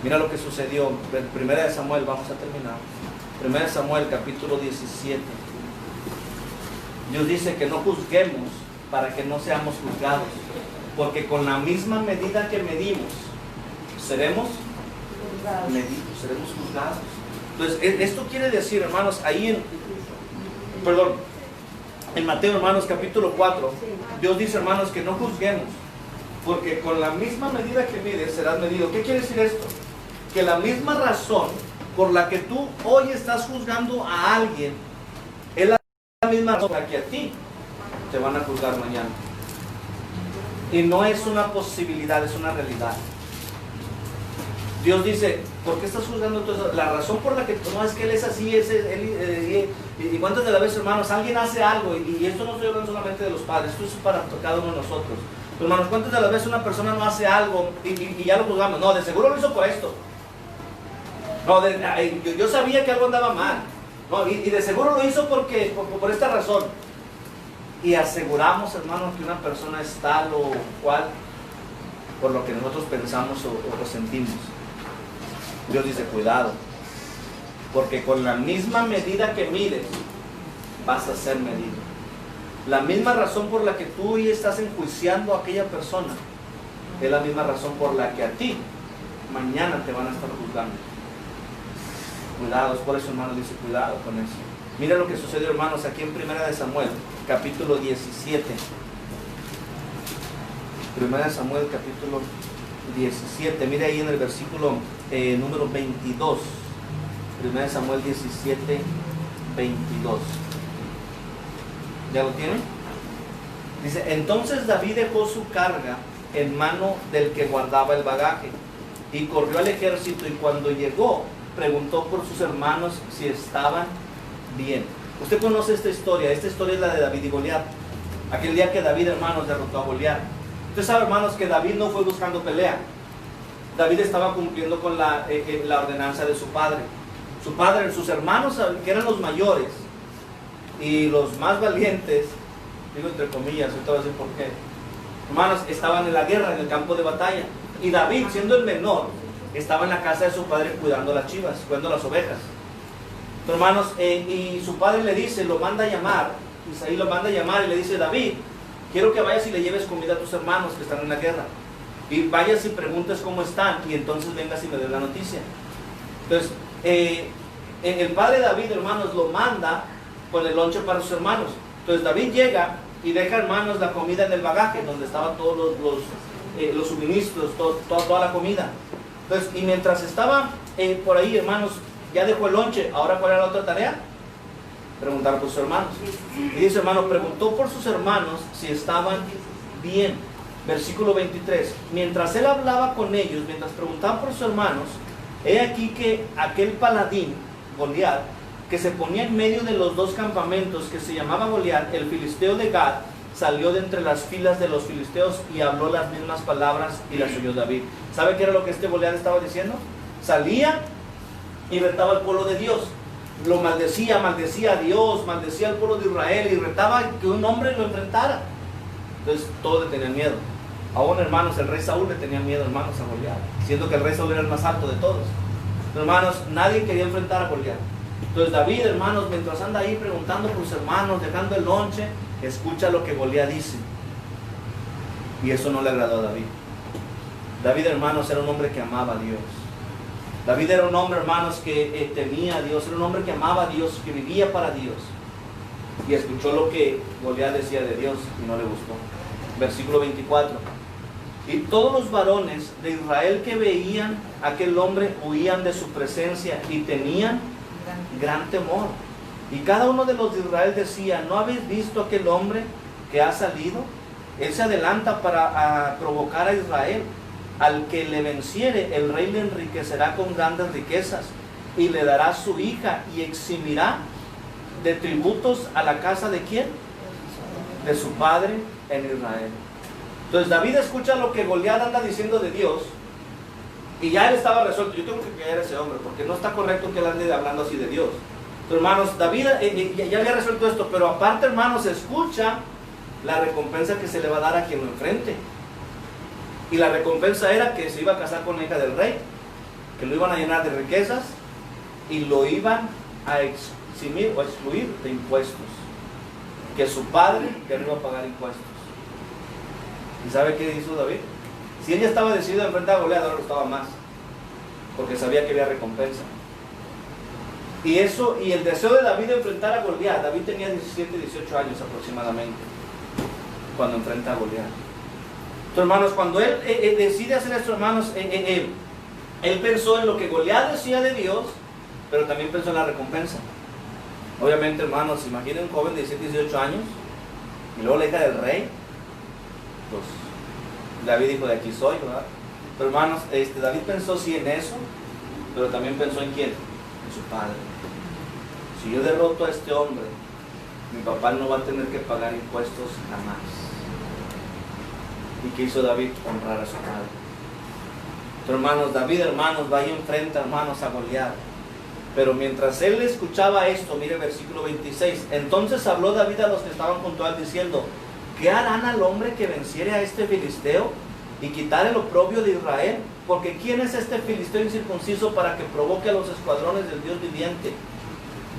Mira lo que sucedió. 1 Samuel, vamos a terminar. 1 Samuel capítulo 17. Dios dice que no juzguemos para que no seamos juzgados, porque con la misma medida que medimos seremos medidos, seremos juzgados. Entonces esto quiere decir, hermanos, ahí en Mateo, hermanos, capítulo 4, Dios dice, hermanos, que no juzguemos, porque con la misma medida que mides serás medido. ¿Qué quiere decir esto? Que la misma razón por la que tú hoy estás juzgando a alguien es la misma razón por la que a ti te van a juzgar mañana. Y no es una posibilidad, es una realidad. Dios dice, ¿por qué estás juzgando todo eso? La razón por la que no es que él es así, y cuántas de las veces, hermanos, alguien hace algo, y esto no estoy hablando solamente de los padres, esto es para cada uno de nosotros. Pero, hermanos, ¿cuántas de las veces una persona no hace algo y ya lo juzgamos? No, de seguro lo hizo por esto. No, yo sabía que algo andaba mal. No, y de seguro lo hizo por esta razón. Y aseguramos, hermanos, que una persona es tal o cual por lo que nosotros pensamos o sentimos. Dios dice, cuidado, porque con la misma medida que mides, vas a ser medido. La misma razón por la que tú hoy estás enjuiciando a aquella persona, es la misma razón por la que a ti, mañana te van a estar juzgando. Cuidados, por eso, hermanos, dice cuidado con eso. Mira lo que sucedió, hermanos, aquí en 1 de Samuel, capítulo 17. 1 de Samuel, capítulo 17. Mira ahí en el versículo número 22. 1 de Samuel 17, 22. ¿Ya lo tiene? Dice, entonces David dejó su carga en mano del que guardaba el bagaje y corrió al ejército, y cuando llegó preguntó por sus hermanos si estaban bien. Usted conoce esta historia es la de David y Goliat. Aquel día que David, hermanos, derrotó a Goliat. Usted sabe, hermanos, que David no fue buscando pelea. David estaba cumpliendo con la ordenanza de su padre. Su padre, sus hermanos, que eran los mayores y los más valientes, digo entre comillas, ahorita voy a decir por qué, hermanos, estaban en la guerra, en el campo de batalla. Y David, siendo el menor, estaba en la casa de su padre cuidando las chivas, cuidando las ovejas. Hermanos, y su padre le dice, lo manda a llamar, Isaí lo manda a llamar y le dice, David, quiero que vayas y le lleves comida a tus hermanos que están en la guerra. Y vayas y preguntes cómo están, y entonces vengas y me des la noticia. Entonces, el padre David, hermanos, lo manda con el lonche para sus hermanos. Entonces David llega y deja, hermanos, la comida en el bagaje, donde estaban todos los suministros, toda la comida. Entonces, y mientras estaba por ahí, hermanos, ya dejó el lonche. Ahora, ¿cuál era la otra tarea? Preguntar por sus hermanos. Y dice, hermano, preguntó por sus hermanos si estaban bien. Versículo 23. Mientras él hablaba con ellos, mientras preguntaban por sus hermanos, he aquí que aquel paladín, Goliat, que se ponía en medio de los dos campamentos, que se llamaba Goliat, el filisteo de Gad, salió de entre las filas de los filisteos y habló las mismas palabras, y las oyó David. ¿Sabe qué era lo que este Goliat estaba diciendo? Salía y retaba al pueblo de Dios. Lo maldecía a Dios, maldecía al pueblo de Israel y retaba que un hombre lo enfrentara. Entonces todos le tenían miedo. Aún, hermanos, el rey Saúl le tenía miedo, hermanos, a Goliat, siendo que el rey Saúl era el más alto de todos. Hermanos, nadie quería enfrentar a Goliat. Entonces David, hermanos, mientras anda ahí preguntando por sus hermanos, dejando el lonche, escucha lo que Goliat dice. Y eso no le agradó a David. David, hermanos, era un hombre que amaba a Dios. David era un hombre, hermanos, que temía a Dios. Era un hombre que amaba a Dios, que vivía para Dios. Y escuchó lo que Goliat decía de Dios y no le gustó. Versículo 24. Y todos los varones de Israel que veían a aquel hombre huían de su presencia y tenían gran temor. Y cada uno de los de Israel decía, ¿no habéis visto aquel hombre que ha salido? Él se adelanta para provocar a Israel. Al que le venciere, el rey le enriquecerá con grandes riquezas y le dará su hija y eximirá de tributos a la casa de ¿quién? De su padre en Israel. Entonces David escucha lo que Goliat anda diciendo de Dios y ya él estaba resuelto. Yo tengo que callar a ese hombre porque no está correcto que él ande hablando así de Dios. Entonces, hermanos, David ya había resuelto esto, pero aparte, hermanos, escucha la recompensa que se le va a dar a quien lo enfrente. Y la recompensa era que se iba a casar con la hija del rey, que lo iban a llenar de riquezas y lo iban a eximir o excluir de impuestos, que su padre ya no iba a pagar impuestos. ¿Y sabe qué hizo David? Si él ya estaba decidido a enfrentar a Goliat, ahora lo estaba más, porque sabía que había recompensa. Y eso, y el deseo de David de enfrentar a Goliat, David tenía 17, 18 años aproximadamente cuando enfrenta a Goliat. Entonces, hermanos, cuando él decide hacer esto, hermanos, él pensó en lo que Goliat decía de Dios, pero también pensó en la recompensa. Obviamente, hermanos, imaginen un joven de 17, 18 años y luego la hija del rey. Pues David dijo, de aquí soy, ¿verdad? Pero, hermanos, David pensó sí en eso, pero también pensó en quién, en su padre. Si yo derroto a este hombre, mi papá no va a tener que pagar impuestos jamás. ¿Y qué hizo David? Honrar a su padre. Pero, hermanos, David, hermanos, va y enfrenta, hermanos, a Goliat. Pero mientras él escuchaba esto, mire versículo 26, entonces habló David a los que estaban junto a él diciendo, ¿qué harán al hombre que venciere a este filisteo y quitare el oprobio de Israel? Porque ¿quién es este filisteo incircunciso para que provoque a los escuadrones del Dios viviente?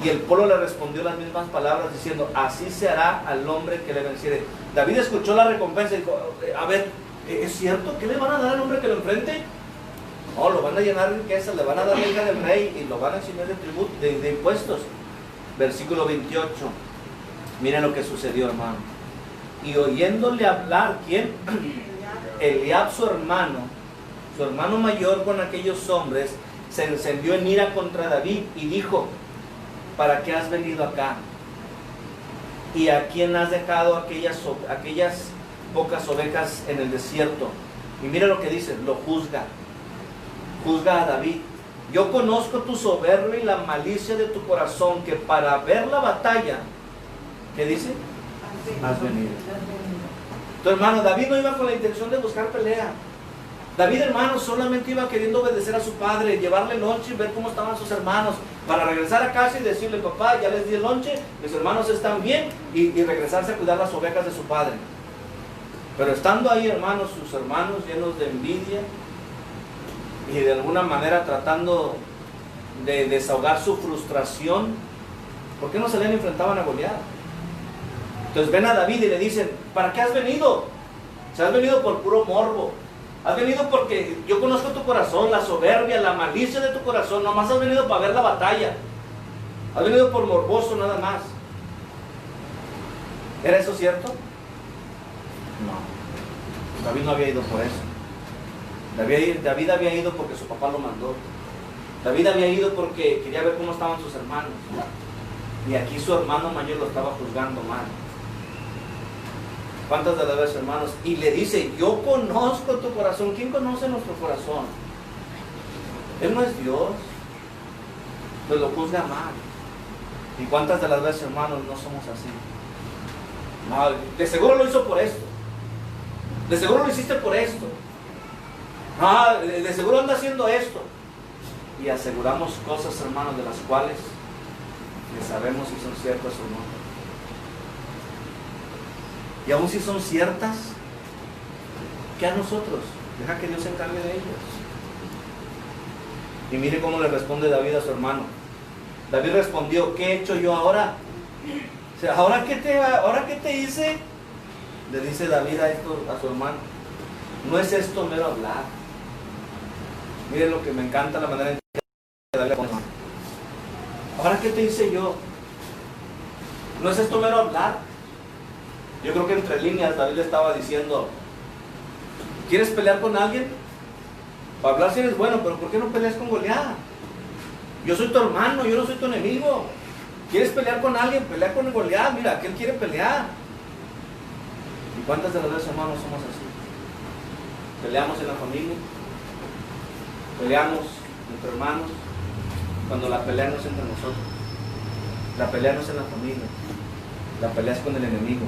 Y el pueblo le respondió las mismas palabras diciendo, así se hará al hombre que le venciere. David escuchó la recompensa y dijo, a ver, ¿es cierto? ¿Qué le van a dar al hombre que lo enfrente? No, lo van a llenar de riquezas, le van a dar la hija del rey y lo van a eximir de tributo, de impuestos. Versículo 28. Miren lo que sucedió, hermano. Y oyéndole hablar, ¿quién? Eliab, su hermano mayor con aquellos hombres, se encendió en ira contra David y dijo: ¿para qué has venido acá? ¿Y a quién has dejado aquellas pocas ovejas en el desierto? Y mira lo que dice, lo juzga a David. Yo conozco tu soberbia y la malicia de tu corazón, que para ver la batalla, ¿qué dice? Has venido. Tu hermano, David no iba con la intención de buscar pelea. David, hermano, solamente iba queriendo obedecer a su padre, llevarle lonche y ver cómo estaban sus hermanos, para regresar a casa y decirle: papá, ya les di el lonche, mis hermanos están bien, y regresarse a cuidar las ovejas de su padre. Pero estando ahí, hermanos, sus hermanos llenos de envidia y de alguna manera tratando de desahogar su frustración, ¿por qué no salían y enfrentaban a Goliat? Entonces ven a David y le dicen: ¿para qué has venido? Se has venido por puro morbo. Has venido porque yo conozco tu corazón, la soberbia, la malicia de tu corazón. Nomás has venido para ver la batalla. Has venido por morboso nada más. ¿Era eso cierto? No. David no había ido por eso. David había ido porque su papá lo mandó. David había ido porque quería ver cómo estaban sus hermanos. Y aquí su hermano mayor lo estaba juzgando mal. ¿Cuántas de las veces, hermanos? Y le dice: yo conozco tu corazón. ¿Quién conoce nuestro corazón? Él no es Dios. Pues lo juzga mal. ¿Y cuántas de las veces, hermanos, no somos así? No, de seguro lo hizo por esto. De seguro lo hiciste por esto. No, de seguro anda haciendo esto. Y aseguramos cosas, hermanos, de las cuales ni sabemos si son ciertas o no. Y aún si son ciertas, ¿qué a nosotros? Deja que Dios se encargue de ellas. Y mire cómo le responde David a su hermano. David respondió: ¿qué he hecho yo ahora? O sea, ¿ahora qué te hice? Le dice David a su hermano: no es esto mero hablar. Miren lo que me encanta, la manera en que David le pone: ¿ahora qué te hice yo? No es esto mero hablar. Yo creo que entre líneas David le estaba diciendo: ¿quieres pelear con alguien? Para hablar si eres bueno, pero ¿por qué no peleas con Goliat? Yo soy tu hermano, yo no soy tu enemigo. ¿Quieres pelear con alguien? Pelea con Goliat. Mira, que él quiere pelear. ¿Y cuántas de las veces, hermanos, somos así? Peleamos en la familia, peleamos entre hermanos, cuando la pelea no es entre nosotros. La pelea no es en la familia, la pelea es con el enemigo.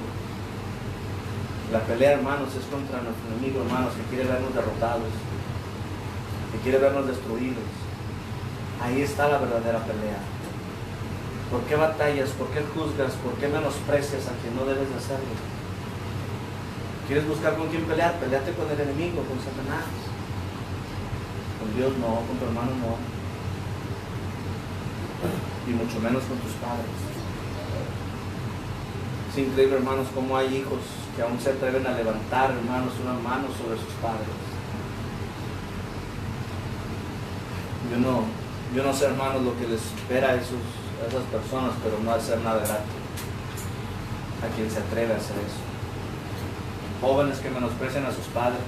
La pelea, hermanos, es contra nuestro enemigo, hermanos, que quiere vernos derrotados, que quiere vernos destruidos. Ahí está la verdadera pelea. ¿Por qué batallas? ¿Por qué juzgas? ¿Por qué menosprecias a quien no debes de hacerlo? ¿Quieres buscar con quién pelear? Peleate con el enemigo, con Satanás. Con Dios no, con tu hermano no. Y mucho menos con tus padres. Es increíble, hermanos, cómo hay hijos que aún se atreven a levantar, hermanos, una mano sobre sus padres. Yo no sé, hermanos, lo que les espera a esas personas, pero no ha de ser nada grato a quien se atreve a hacer eso. Jóvenes que menosprecian a sus padres.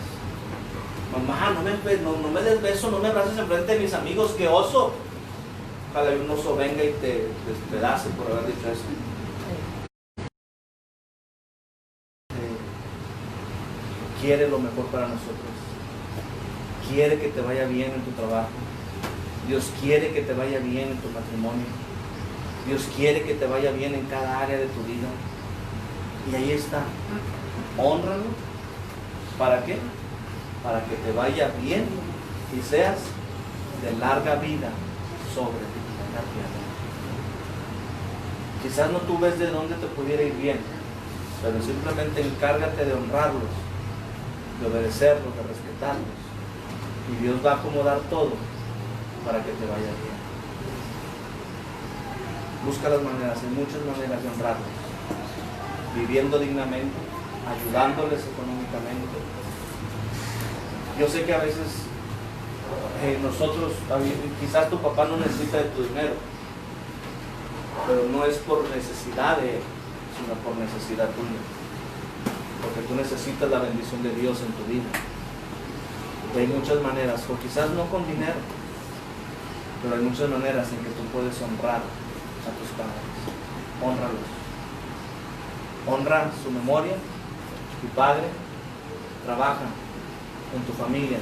Mamá, no me des beso, no me abraces enfrente de mis amigos, ¡qué oso! Ojalá un oso venga y te despedace por haber dicho eso. Quiere lo mejor para nosotros. Quiere que te vaya bien en tu trabajo. Dios quiere que te vaya bien en tu matrimonio. Dios quiere que te vaya bien en cada área de tu vida. Y ahí está. Hónralo. ¿Para qué? Para que te vaya bien y seas de larga vida sobre la tierra. Quizás no tú ves de dónde te pudiera ir bien, pero simplemente encárgate de honrarlos, de obedecerlos, de respetarlos, y Dios va a acomodar todo para que te vaya bien. Busca las maneras, hay muchas maneras de honrarlos, viviendo dignamente, ayudándoles económicamente. Yo sé que a veces nosotros, quizás tu papá no necesita de tu dinero, pero no es por necesidad de él, sino por necesidad tuya. Porque tú necesitas la bendición de Dios en tu vida. Y hay muchas maneras, o quizás no con dinero, pero hay muchas maneras en que tú puedes honrar a tus padres. Hónralos. Honra su memoria. Tu padre trabaja en tu familia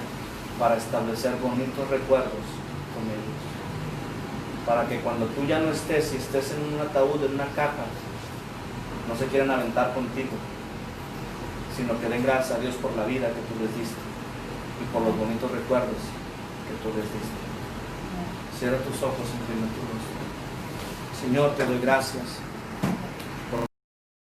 para establecer bonitos recuerdos con ellos. Para que cuando tú ya no estés, si estés en un ataúd, en una caja, no se quieran aventar contigo, sino que den gracias a Dios por la vida que tú les diste y por los bonitos recuerdos que tú les diste. Cierra tus ojos, inclina tu rostro. Señor, te doy gracias